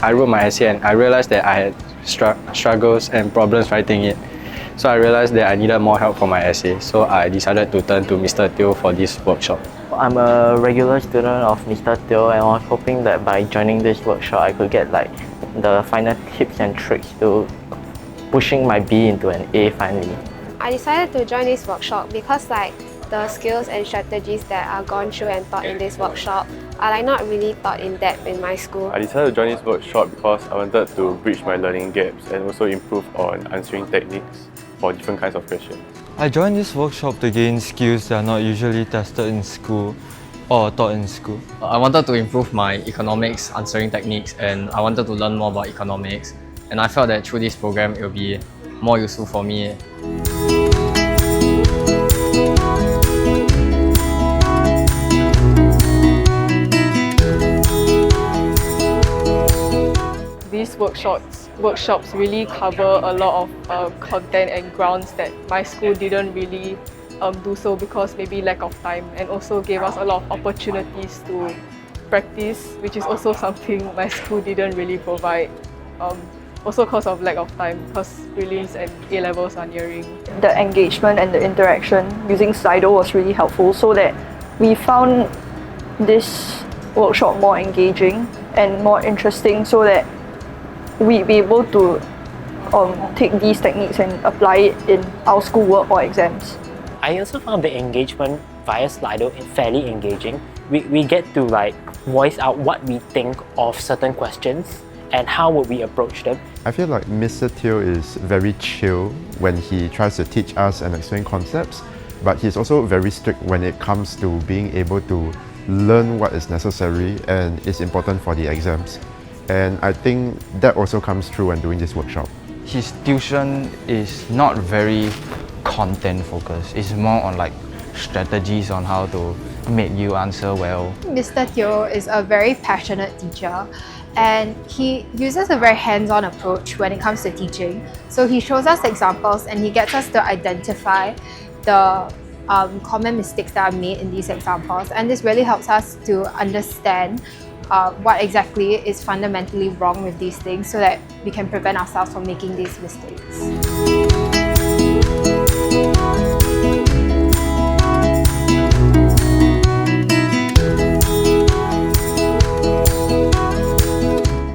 I wrote my essay and I realized that I had struggles and problems writing it. So I realized that I needed more help for my essay. So I decided to turn to Mr. Teo for this workshop. I'm a regular student of Mr. Teo, and I was hoping that by joining this workshop I could get like the final tips and tricks to pushing my B into an A finally. I decided to join this workshop because the skills and strategies that are gone through and taught in this workshop are not really taught in depth in my school. I decided to join this workshop because I wanted to bridge my learning gaps and also improve on answering techniques for different kinds of questions. I joined this workshop to gain skills that are not usually tested in school or taught in school. I wanted to improve my economics answering techniques, and I wanted to learn more about economics. And I felt that through this program it will be more useful for me. These workshops really cover a lot of content and grounds that my school didn't really do so because maybe lack of time, and also gave us a lot of opportunities to practice, which is also something my school didn't really provide. Also because of lack of time, because prelims and A-levels are nearing. The engagement and the interaction using Slido was really helpful, so that we found this workshop more engaging and more interesting, so that we'd be able to take these techniques and apply it in our schoolwork or exams. I also found the engagement via Slido fairly engaging. We get to voice out what we think of certain questions and how would we approach them. I feel like Mr. Teo is very chill when he tries to teach us and explain concepts, but he's also very strict when it comes to being able to learn what is necessary and is important for the exams. And I think that also comes through when doing this workshop. His tuition is not very content focused. It's more on strategies on how to make you answer well. Mr. Teo is a very passionate teacher, and he uses a very hands-on approach when it comes to teaching. So he shows us examples and he gets us to identify the common mistakes that are made in these examples, and this really helps us to understand what exactly is fundamentally wrong with these things so that we can prevent ourselves from making these mistakes.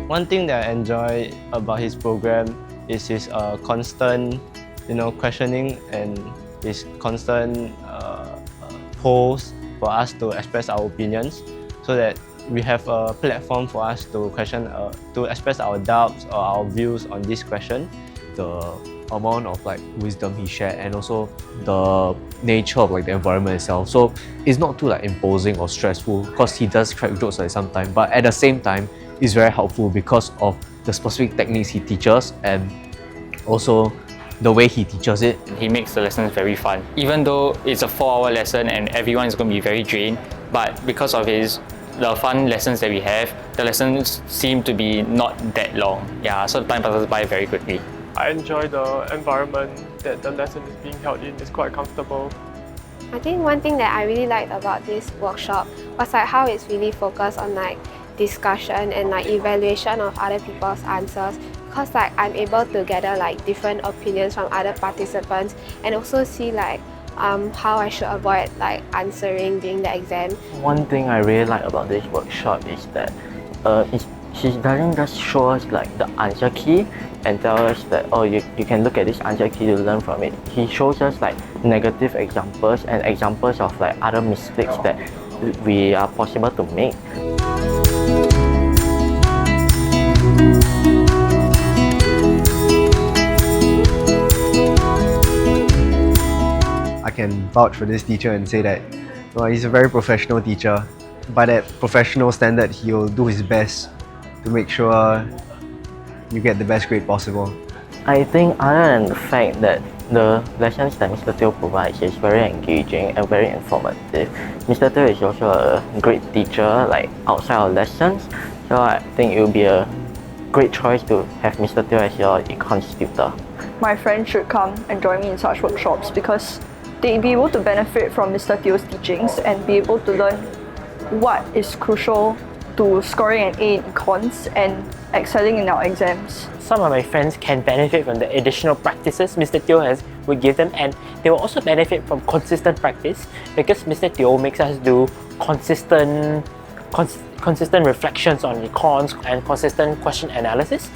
One thing that I enjoy about his program is his constant, questioning and his constant polls for us to express our opinions, so that we have a platform for us to to express our doubts or our views on this question. The amount of wisdom he shared, and also the nature of the environment itself. So it's not too imposing or stressful, because he does crack jokes sometimes, but at the same time it's very helpful because of the specific techniques he teaches and also the way he teaches it. He makes the lessons very fun. Even though it's a 4-hour lesson and everyone is going to be very drained, but because of the fun lessons that we have, the lessons seem to be not that long. Yeah, so the time passes by very quickly. I enjoy the environment that the lesson is being held in. It's quite comfortable. I think one thing that I really liked about this workshop was how it's really focused on discussion and evaluation of other people's answers, because I'm able to gather different opinions from other participants and also see how I should avoid answering during the exam. One thing I really like about this workshop is that she doesn't just show us the answer key and tell us that you can look at this answer key to learn from it. He shows us negative examples and examples of other mistakes that we are possible to make. I can vouch for this teacher and say that he's a very professional teacher. By that professional standard, he'll do his best to make sure you get the best grade possible. I think other than the fact that the lessons that Mr. Teo provides is very engaging and very informative, Mr. Teo is also a great teacher outside of lessons, so I think it will be a great choice to have Mr. Teo as your Econs tutor. My friends should come and join me in such workshops because they'll be able to benefit from Mr. Teo's teachings and be able to learn what is crucial to scoring an A in Econs and excelling in our exams. Some of my friends can benefit from the additional practices Mr. Teo would give them, and they will also benefit from consistent practice because Mr. Teo makes us do consistent reflections on Econs and consistent question analysis.